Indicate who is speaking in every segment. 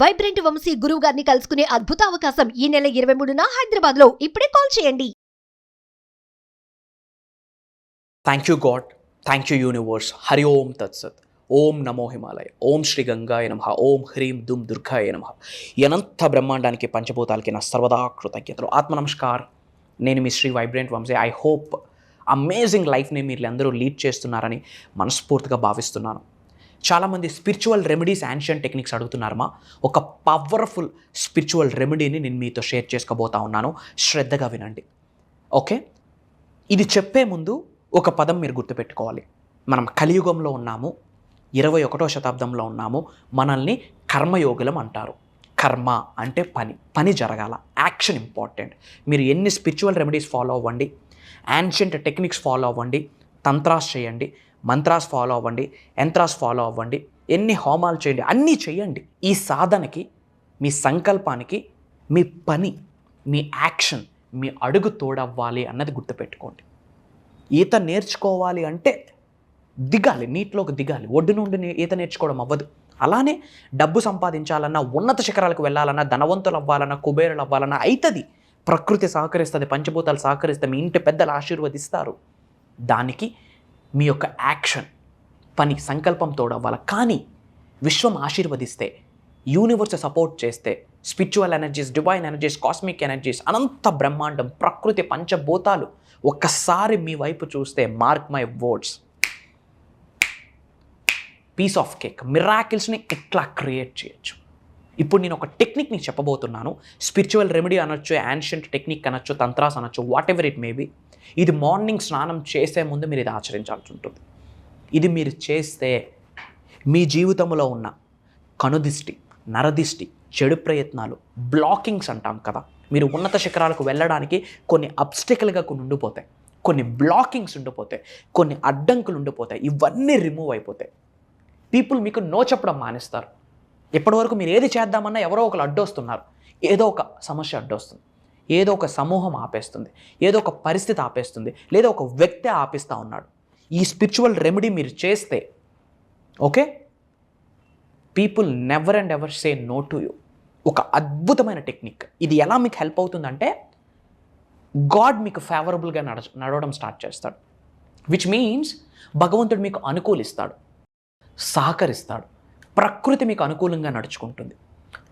Speaker 1: Vibrant Vamsi గురువు గారిని కలుసుకునే అద్భుత అవకాశం ఈ నెల 23న హైదరాబాద్ లో. ఇప్పుడే కాల్ చేయండి.
Speaker 2: Thank you God, thank you universe. Hari ఓం తత్సత్. ఓం నమో హిమాలయ. ఓం శ్రీ గంగాయ నమః. ఓం హ్రీం దుమ్ దుర్గాయ నమః. అనంత బ్రహ్మాండానికి పంచభూతాలకి నా సర్వదా కృతజ్ఞతలు. ఆత్మ నమస్కార్. నేను మీ Sri vibrant Vamsi. I hope amazing లైఫ్ని మీరు అందరూ లీడ్ చేస్తున్నారని మనస్ఫూర్తిగా భావిస్తున్నాను. చాలామంది స్పిరిచువల్ రెమెడీస్, యాన్షియంట్ టెక్నిక్స్ అడుగుతున్నారమ్మా. ఒక పవర్ఫుల్ స్పిరిచువల్ రెమెడీని నేను మీతో షేర్ చేసుకోబోతా ఉన్నాను. శ్రద్ధగా వినండి, ఓకే? ఇది చెప్పే ముందు ఒక పదం మీరు గుర్తుపెట్టుకోవాలి. మనం కలియుగంలో ఉన్నాము, 21వ శతాబ్దంలో ఉన్నాము. మనల్ని కర్మయోగులం అంటారు. కర్మ అంటే పని జరగాల, యాక్షన్ ఇంపార్టెంట్. మీరు ఎన్ని స్పిరిచువల్ రెమెడీస్ ఫాలో అవ్వండి, యాన్షియంట్ టెక్నిక్స్ ఫాలో అవ్వండి, తంత్రాస్ చేయండి, మంత్రాస్ ఫాలో అవ్వండి, యంత్రాస్ ఫాలో అవ్వండి, ఎన్ని హోమాలు చేయండి, అన్నీ చేయండి. ఈ సాధనకి, మీ సంకల్పానికి, మీ పని, మీ యాక్షన్, మీ అడుగు తోడవ్వాలి అన్నది గుర్తుపెట్టుకోండి. ఈత నేర్చుకోవాలి అంటే దిగాలి, నీటిలోకి దిగాలి. ఒడ్డు నుండి ఈత నేర్చుకోవడం అవ్వదు. అలానే డబ్బు సంపాదించాలన్నా, ఉన్నత శిఖరాలకు వెళ్ళాలన్నా, ధనవంతులు అవ్వాలన్నా, కుబేరులు అవ్వాలన్నా అవుతుంది. ప్రకృతి సహకరిస్తుంది, పంచభూతాలు సహకరిస్తే, మీ ఇంటి పెద్దలు ఆశీర్వదిస్తారు. దానికి మీ యొక్క యాక్షన్, పని, సంకల్పం తోడవ్వాలి. కానీ విశ్వం ఆశీర్వదిస్తే, యూనివర్స్ సపోర్ట్ చేస్తే, spiritual energies, divine energies, cosmic energies, అనంత బ్రహ్మాండం, ప్రకృతి, పంచభూతాలు ఒక్కసారి మీ వైపు చూస్తే, mark my words, piece of cake, మిరాకిల్స్ని ఇట్లా క్రియేట్ చేయొచ్చు. ఇప్పుడు నేను ఒక టెక్నిక్ని చెప్పబోతున్నాను. స్పిరిచువల్ రెమెడీ అనొచ్చు, యాన్షియంట్ టెక్నిక్ అనొచ్చు, తంత్రాస్ అనొచ్చు, whatever it may be. ఇది మార్నింగ్ స్నానం చేసే ముందు మీరు ఇది ఆచరించాల్సి ఉంటుంది. ఇది మీరు చేస్తే మీ జీవితంలో ఉన్న కనుదిష్టి, నరదిష్టి, చెడు ప్రయత్నాలు, బ్లాకింగ్స్ అంటాం కదా, మీరు ఉన్నత శిఖరాలకు వెళ్ళడానికి కొన్ని అబ్స్టికల్గా కొన్ని ఉండిపోతాయి, కొన్ని బ్లాకింగ్స్ ఉండిపోతాయి, కొన్ని అడ్డంకులు ఉండిపోతాయి. ఇవన్నీ రిమూవ్ అయిపోతాయి. పీపుల్ మీకు నో చెప్పడం మానేస్తారు. ఇప్పటివరకు మీరు ఏది చేద్దామన్నా ఎవరో ఒకరు అడ్డొస్తున్నారు. ఏదో ఒక సమస్య అడ్డొస్తుంది, ఏదో ఒక సమూహం ఆపేస్తుంది, ఏదో ఒక పరిస్థితి ఆపేస్తుంది, లేదా ఒక వ్యక్తి ఆపిస్తూ ఉన్నాడు. ఈ స్పిరిచువల్ రెమెడీ మీరు చేస్తే, okay, people never and ever say no to you. ఒక అద్భుతమైన టెక్నిక్. ఇది ఎలా మీకు హెల్ప్ అవుతుందంటే, గాడ్ మీకు ఫేవరబుల్గా నడవడం స్టార్ట్ చేస్తాడు. విచ్ మీన్స్ భగవంతుడు మీకు అనుకూలిస్తాడు, సహకరిస్తాడు. ప్రకృతి మీకు అనుకూలంగా నడుచుకుంటుంది,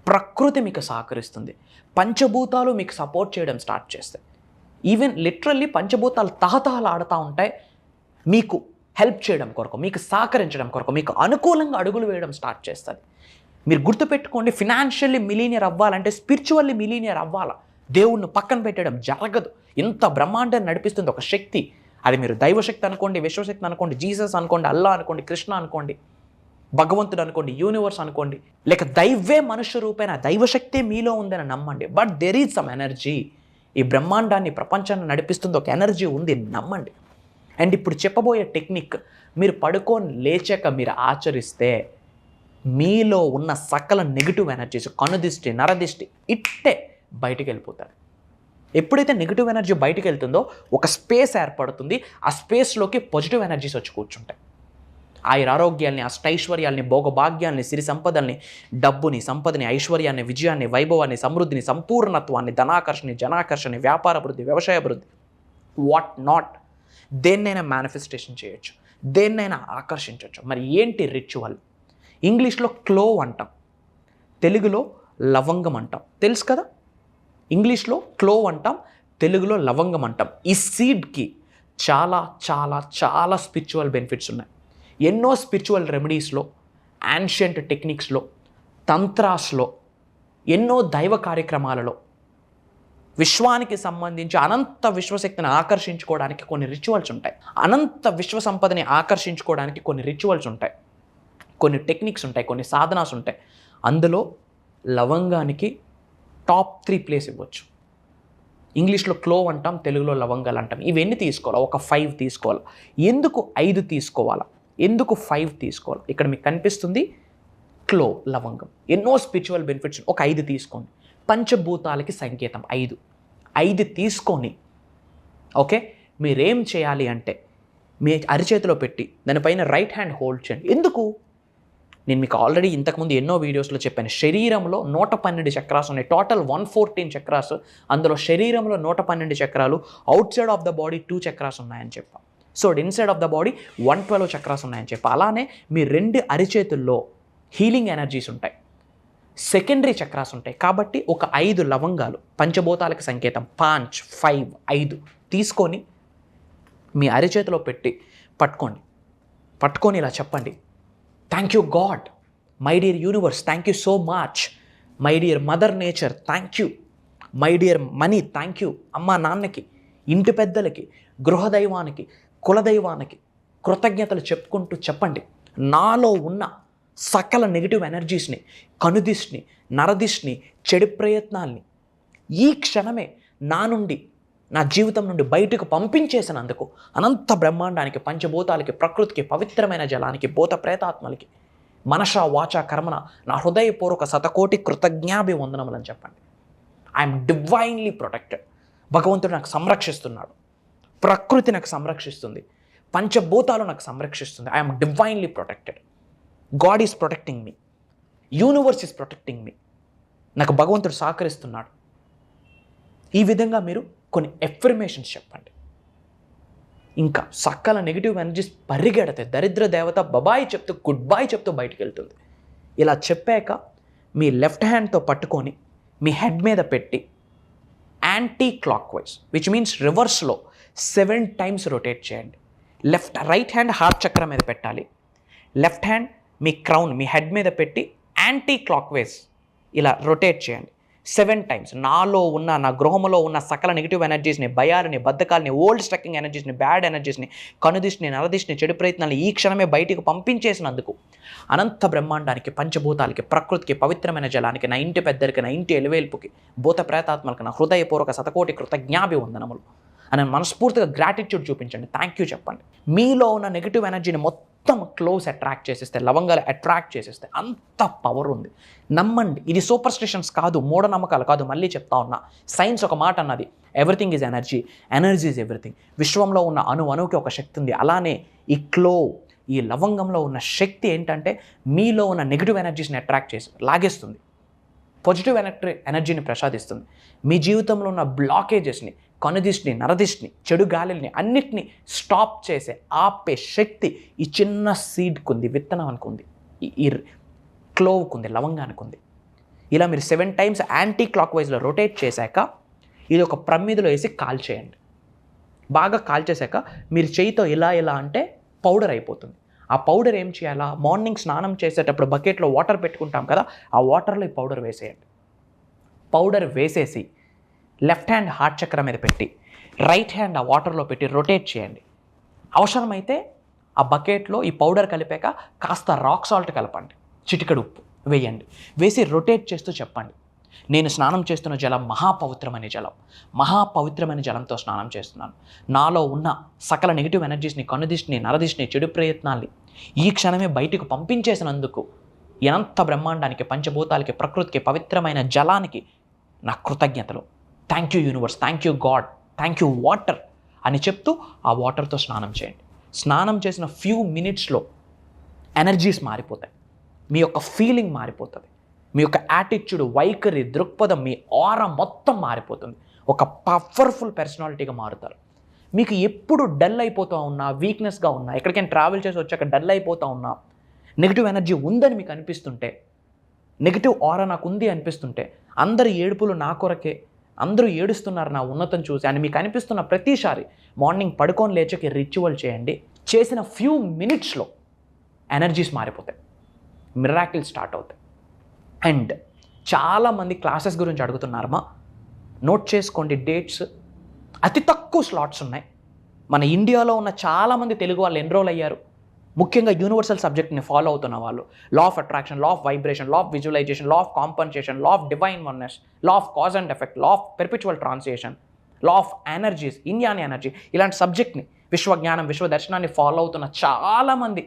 Speaker 2: ప్రకృతి మీకు సహకరిస్తుంది, పంచభూతాలు మీకు సపోర్ట్ చేయడం స్టార్ట్ చేస్తాయి. ఈవెన్ లిటరల్లీ పంచభూతాలు తహతహలు ఆడుతూ ఉంటాయి మీకు హెల్ప్ చేయడం కొరకు, మీకు సహకరించడం కొరకు, మీకు అనుకూలంగా అడుగులు వేయడం స్టార్ట్ చేస్తుంది. మీరు గుర్తుపెట్టుకోండి, ఫినాన్షియల్లీ మిలీనియర్ అవ్వాలంటే స్పిరిచువల్లీ మిలీనియర్ అవ్వాలా. దేవుణ్ణి పక్కన పెట్టడం జరగదు. ఇంత బ్రహ్మాండాన్ని నడిపిస్తుంది ఒక శక్తి. అది మీరు దైవశక్తి అనుకోండి, విశ్వశక్తి అనుకోండి, జీసస్ అనుకోండి, అల్లా అనుకోండి, కృష్ణ అనుకోండి, భగవంతుడు అనుకోండి, యూనివర్స్ అనుకోండి, లేక దైవే మనుష్య రూపేణ దైవశక్తి మీలో ఉందని నమ్మండి. But there is some energy. ఈ బ్రహ్మాండాన్ని, ప్రపంచాన్ని నడిపిస్తుంది ఒక ఎనర్జీ ఉంది, నమ్మండి. అండ్ ఇప్పుడు చెప్పబోయే టెక్నిక్ మీరు పడుకొని లేచాక మీరు ఆచరిస్తే, మీలో ఉన్న సకల నెగిటివ్ ఎనర్జీస్, కనుదిష్టి, నరదిష్టి ఇట్టే బయటికి వెళ్ళిపోతారు. ఎప్పుడైతే నెగిటివ్ ఎనర్జీ బయటికి వెళ్తుందో ఒక స్పేస్ ఏర్పడుతుంది. ఆ స్పేస్లోకి పాజిటివ్ ఎనర్జీస్ వచ్చి కూర్చుంటాయి. ఆరోగ్యాల్ని, అష్టైశ్వర్యాల్ని, భోగభాగ్యాల్ని, సిరి సంపదల్ని, డబ్బుని, సంపదని, ఐశ్వర్యాన్ని, విజయాన్ని, వైభవాన్ని, సమృద్ధిని, సంపూర్ణత్వాన్ని, ధనాకర్షణ, జనాకర్షణ, వ్యాపార అభివృద్ధి, వ్యవసాయ అభివృద్ధి, వాట్ నాట్, దేన్నైనా మేనిఫెస్టేషన్ చేయొచ్చు, దేన్నైనా ఆకర్షించవచ్చు. మరి ఏంటి రిచువల్? ఇంగ్లీష్లో క్లోవ్ అంటాం, తెలుగులో లవంగం అంటాం. తెలుసు కదా, ఇంగ్లీష్లో క్లోవ్ అంటాం, తెలుగులో లవంగం అంటాం. ఈ సీడ్కి చాలా చాలా చాలా స్పిరిచువల్ బెనిఫిట్స్ ఉన్నాయి. ఎన్నో స్పిరిచువల్ రెమెడీస్లో, యాన్షియంట్ టెక్నిక్స్లో, తంత్రాస్లో, ఎన్నో దైవ కార్యక్రమాలలో విశ్వానికి సంబంధించి అనంత విశ్వశక్తిని ఆకర్షించుకోవడానికి కొన్ని రిచువల్స్ ఉంటాయి. అనంత విశ్వ సంపదని ఆకర్షించుకోవడానికి కొన్ని రిచువల్స్ ఉంటాయి, కొన్ని టెక్నిక్స్ ఉంటాయి, కొన్ని సాధనాస్ ఉంటాయి. అందులో లవంగానికి టాప్ 3 ప్లేస్ ఇవ్వచ్చు. ఇంగ్లీష్లో క్లోవ్ అంటాం, తెలుగులో లవంగాలు అంటాం. ఇవన్నీ తీసుకోవాలి, ఒక 5 తీసుకోవాలి. ఎందుకు 5 తీసుకోవాలా, ఎందుకు 5 తీసుకోవాలి? ఇక్కడ మీకు కనిపిస్తుంది క్లోవ్, లవంగం. ఎన్నో స్పిరిచువల్ బెనిఫిట్స్. ఒక 5 తీసుకోండి. పంచభూతాలకి సంకేతం 5 తీసుకొని, ఓకే, మీరేం చేయాలి అంటే, మీ అరిచేతిలో పెట్టి దానిపైన రైట్ హ్యాండ్ హోల్డ్ చేయండి. ఎందుకు? నేను మీకు ఆల్రెడీ ఇంతకుముందు ఎన్నో వీడియోస్లో చెప్పాను, శరీరంలో 112 చక్రాస్ ఉన్నాయి. Total 114 chakras. అందులో శరీరంలో 112 చక్రాలు, out side of the body 2 chakras ఉన్నాయని చెప్పా. So inside of the body 112 chakras ఉన్నాయని చెప్పా. అలానే మీ 2 అరిచేతుల్లో హీలింగ్ ఎనర్జీస్ ఉంటాయి, సెకండరీ చక్రాస్ ఉంటాయి. కాబట్టి ఒక 5 లవంగాలు, పంచభూతాలకు సంకేతం, 5 5 తీసుకొని మీ అరిచేతిలో పెట్టి పట్టుకొని ఇలా చెప్పండి, thank you God, my dear universe, thank you so much, my dear mother nature, thank you, my dear money, thank you, అమ్మా నాన్నకి, ఇంటి పెద్దలకి, గృహదైవానికి, కులదైవానికి కృతజ్ఞతలు చెప్పుకుంటూ చెప్పండి, నాలో ఉన్న సకల నెగిటివ్ ఎనర్జీస్ని, కనుదిష్ని, నరదిష్ని, చెడు ప్రయత్నాల్ని ఈ క్షణమే నా నుండి, నా జీవితం నుండి బయటకు పంపించేసినందుకు అనంత బ్రహ్మాండానికి, పంచభూతాలకి, ప్రకృతికి, పవిత్రమైన జలానికి, భూత ప్రేతాత్మలకి, మనష వాచ కర్మన నా హృదయపూర్వక శతకోటి కృతజ్ఞాభివందనములని చెప్పండి. I'm divinely protected. భగవంతుడు నాకు సంరక్షిస్తున్నాడు, ప్రకృతి నాకు సంరక్షిస్తుంది, పంచభూతాలు నాకు సంరక్షిస్తుంది. I'm divinely protected. God is protecting me, universe is protecting me. నాకు భగవంతుడు సహకరిస్తున్నాడు. ఈ విధంగా మీరు కొన్ని ఎఫర్మేషన్స్ చెప్పండి. ఇంకా సకల నెగిటివ్ ఎనర్జీస్ పరిగెడతాయి. దరిద్ర దేవత బబాయ్ చెప్తూ, గుడ్ బాయ్ చెప్తూ బయటికి వెళ్తుంది. ఇలా చెప్పాక మీ లెఫ్ట్ హ్యాండ్తో పట్టుకొని మీ హెడ్ మీద పెట్టి anti clock wise, which means రివర్స్లో 7 times రొటేట్ చేయండి. రైట్ హ్యాండ్ హార్ట్ చక్ర మీద పెట్టాలి. లెఫ్ట్ హ్యాండ్ మీ క్రౌన్, మీ హెడ్ మీద పెట్టి యాంటీ క్లాక్ వైజ్ ఇలా రొటేట్ చేయండి 7 times. నాలో ఉన్న, నా గృహంలో ఉన్న సకల నెగిటివ్ ఎనర్జీస్ని, భయాలని, బద్ధకాలని, ఓల్డ్ స్ట్రక్కింగ్ ఎనర్జీస్ని, బ్యాడ్ ఎనర్జీస్ని, కనుదిష్ని, నరదిష్ని, చెడు ప్రయత్నాన్ని ఈ క్షణమే బయటికి పంపించేసినందుకు అనంత బ్రహ్మాండానికి, పంచభూతాలకి, ప్రకృతికి, పవిత్రమైన జలానికి, నా ఇంటి పెద్దలకి, నా ఇంటి ఎలువేల్పుకి, భూత ప్రేతాత్మలకి నా హృదయపూర్వక శతకోటి కృతజ్ఞాభివందనములు అని మనస్ఫూర్తిగా గ్రాటిట్యూడ్ చూపించండి. థ్యాంక్ యూ చెప్పండి. మీలో ఉన్న నెగిటివ్ ఎనర్జీని మొత్తం క్లోజ్ అట్రాక్ట్ చేసేస్తే, లవంగాలు అట్రాక్ట్ చేసేస్తే అంత పవర్ ఉంది. నమ్మండి. ఇది సూపర్ స్టిషన్స్ కాదు, మూఢనమ్మకాలు కాదు. మళ్ళీ చెప్తా ఉన్నా, సైన్స్ ఒక మాట అన్నది, everything is energy, energy is everything. విశ్వంలో ఉన్న అణువుకి ఒక శక్తి ఉంది. అలానే ఈ ఈ లవంగంలో ఉన్న శక్తి ఏంటంటే మీలో ఉన్న నెగిటివ్ ఎనర్జీస్ని అట్రాక్ట్ చేసి లాగేస్తుంది, పాజిటివ్ ఎనర్జీని ప్రసాదిస్తుంది. మీ జీవితంలో ఉన్న బ్లాకేజెస్ని, కనుదిష్ని, నరదిష్ని, చెడు గాలిని అన్నిటినీ స్టాప్ చేసే, ఆపే శక్తి ఈ చిన్న సీడ్కి ఉంది, విత్తనానికి ఉంది, ఈ క్లోవ్కి ఉంది, లవంగానికి ఉంది. ఇలా మీరు 7 times యాంటీ క్లాక్ వైజ్లో రొటేట్ చేశాక ఇది ఒక ప్రమిదలో వేసి కాల్చేయండి. బాగా కాల్చేశాక మీరు చేయితో ఇలా అంటే పౌడర్ అయిపోతుంది. ఆ పౌడర్ ఏం చేయాలా, మార్నింగ్ స్నానం చేసేటప్పుడు బకెట్లో వాటర్ పెట్టుకుంటాం కదా, ఆ వాటర్లో ఈ పౌడర్ వేసేయండి. పౌడర్ వేసేసి లెఫ్ట్ హ్యాండ్ హార్ట్ చక్ర మీద పెట్టి రైట్ హ్యాండ్ ఆ వాటర్లో పెట్టి రొటేట్ చేయండి. అవసరమైతే ఆ బకెట్లో ఈ పౌడర్ కలిపాక కాస్త రాక్ సాల్ట్ కలపండి, చిటికెడు ఉప్పు వేయండి. వేసి రొటేట్ చేస్తూ చెప్పండి, నేను స్నానం చేస్తున్న జలం మహాపవిత్రమైన జలం, మహాపవిత్రమైన జలంతో స్నానం చేస్తున్నాను. నాలో ఉన్న సకల నెగిటివ్ ఎనర్జీస్ని, కనుదిష్ని, నరదిష్ని, చెడు ప్రయత్నాల్ని ఈ క్షణమే బయటకు పంపించేసినందుకు ఎంత బ్రహ్మాండానికి, పంచభూతాలకి, ప్రకృతికి, పవిత్రమైన జలానికి నా కృతజ్ఞతలు. Thank you universe, thank you God, thank you water అని చెప్తూ ఆ వాటర్తో స్నానం చేయండి. స్నానం చేసిన ఫ్యూ మినిట్స్లో ఎనర్జీస్ మారిపోతాయి, మీ యొక్క ఫీలింగ్ మారిపోతుంది, మీ యొక్క యాటిట్యూడ్, వైఖరి, దృక్పథం, మీ ఆరా మొత్తం మారిపోతుంది. ఒక పవర్ఫుల్ పర్సనాలిటీగా మారుతారు. మీకు ఎప్పుడు డల్ అయిపోతూ ఉన్నా, వీక్నెస్గా ఉన్నా, ఎక్కడికైనా ట్రావెల్ చేసి వచ్చాక డల్ అయిపోతూ ఉన్నా, నెగిటివ్ ఎనర్జీ ఉందని మీకు అనిపిస్తుంటే, నెగిటివ్ ఆరా నాకు ఉంది అనిపిస్తుంటే, అందరి ఏడుపులు నా కొరకే, అందరూ ఏడుస్తున్నారు నా ఉన్నతం చూసి అని మీకు అనిపిస్తున్న ప్రతిసారి మార్నింగ్ పడుకొని లేచకి రిచువల్ చేయండి. చేసిన ఫ్యూ మినిట్స్లో ఎనర్జీస్ మారిపోతాయి, మిరాకిల్ స్టార్ట్ అవుతాయి. అండ్ చాలామంది క్లాసెస్ గురించి అడుగుతున్నారమ్మా, నోట్ చేసుకోండి డేట్స్. అతి తక్కువ స్లాట్స్ ఉన్నాయి. మన ఇండియాలో ఉన్న చాలామంది తెలుగు వాళ్ళు ఎన్రోల్ అయ్యారు. ముఖ్యంగా యూనివర్సల్ సబ్జెక్ట్ని ఫాలో అవుతున్న వాళ్ళు, law of attraction, law of vibration, law of visualisation, law of compensation, law of divine oneness, law of cause and effect, law of perpetual transmutation, law of energies, ఇండియాని energy, ఇలాంటి సబ్జెక్ట్ని, విశ్వజ్ఞానం, విశ్వదర్శనాన్ని follow అవుతున్న చాలామంది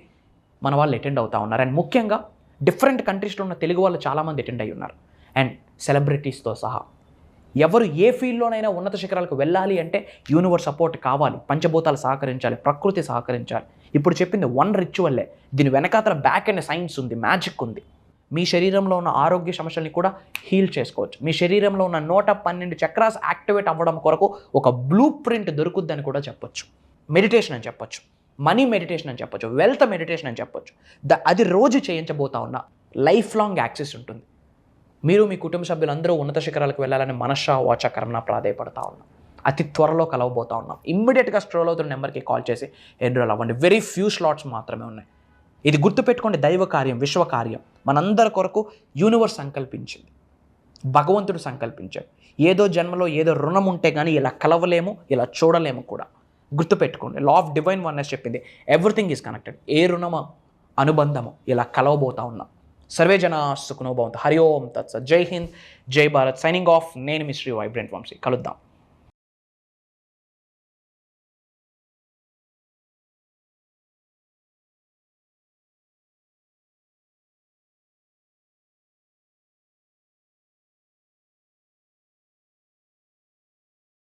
Speaker 2: మన వాళ్ళు attend అవుతూ ఉన్నారు. And ముఖ్యంగా డిఫరెంట్ కంట్రీస్లో ఉన్న తెలుగు వాళ్ళు చాలామంది అటెండ్ అయ్యి ఉన్నారు. అండ్ సెలబ్రిటీస్తో సహా ఎవరు ఏ ఫీల్డ్లోనైనా ఉన్నత శిఖరాలకు వెళ్ళాలి అంటే యూనివర్స్ సపోర్ట్ కావాలి, పంచభూతాలు సహకరించాలి, ప్రకృతి సహకరించాలి. ఇప్పుడు చెప్పింది వన్ రిచువల్లే, దీని వెనకాతల బ్యాక్ అండ్ సైన్స్ ఉంది, మ్యాజిక్ ఉంది. మీ శరీరంలో ఉన్న ఆరోగ్య సమస్యల్ని కూడా హీల్ చేసుకోవచ్చు. మీ శరీరంలో ఉన్న 112 చక్రాస్ యాక్టివేట్ అవ్వడం కొరకు ఒక బ్లూ ప్రింట్ దొరుకుద్దని కూడా చెప్పొచ్చు. మెడిటేషన్ అని చెప్పొచ్చు, మనీ మెడిటేషన్ అని చెప్పొచ్చు, వెల్త్ మెడిటేషన్ అని చెప్పొచ్చు. అది రోజు చేయించబోతా ఉన్న లైఫ్ లాంగ్ యాక్సెస్ ఉంటుంది. మీరు మీ కుటుంబ సభ్యులందరూ ఉన్నత శిఖరాలకు వెళ్ళాలని మనషా వాచ కర్మణ ప్రాధాయపడతా ఉన్నాం. అతి త్వరలో కలవబోతా ఉన్నాం. ఇమ్మీడియట్గా స్ట్రోల్ అవుతున్న నెంబర్కి కాల్ చేసి ఎన్రోల్ అవ్వండి. వెరీ ఫ్యూ స్లాట్స్ మాత్రమే ఉన్నాయి. ఇది గుర్తుపెట్టుకోండి, దైవ కార్యం, విశ్వ కార్యం మనందరి కొరకు యూనివర్స్ సంకల్పించింది, భగవంతుడు సంకల్పించాడు. ఏదో జన్మలో ఏదో రుణం ఉంటే కానీ ఇలా కలవలేము, ఇలా చూడలేము కూడా. గుర్తుపెట్టుకోండి, లా ఆఫ్ డివైన్ వన్నెస్ చెప్పింది ఎవ్రీథింగ్ ఈజ్ కనెక్టెడ్. ఏ రుణము అనుబంధము ఇలా కలవబోతా ఉన్నాం. సర్వే జనా సుఖనో భవంతు. హరి ఓం తత్సత్. జై హింద్, జై భారత్. Signing off. నేను మీ శ్రీ వైబ్రెంట్ వంశీ. కలుద్దాం.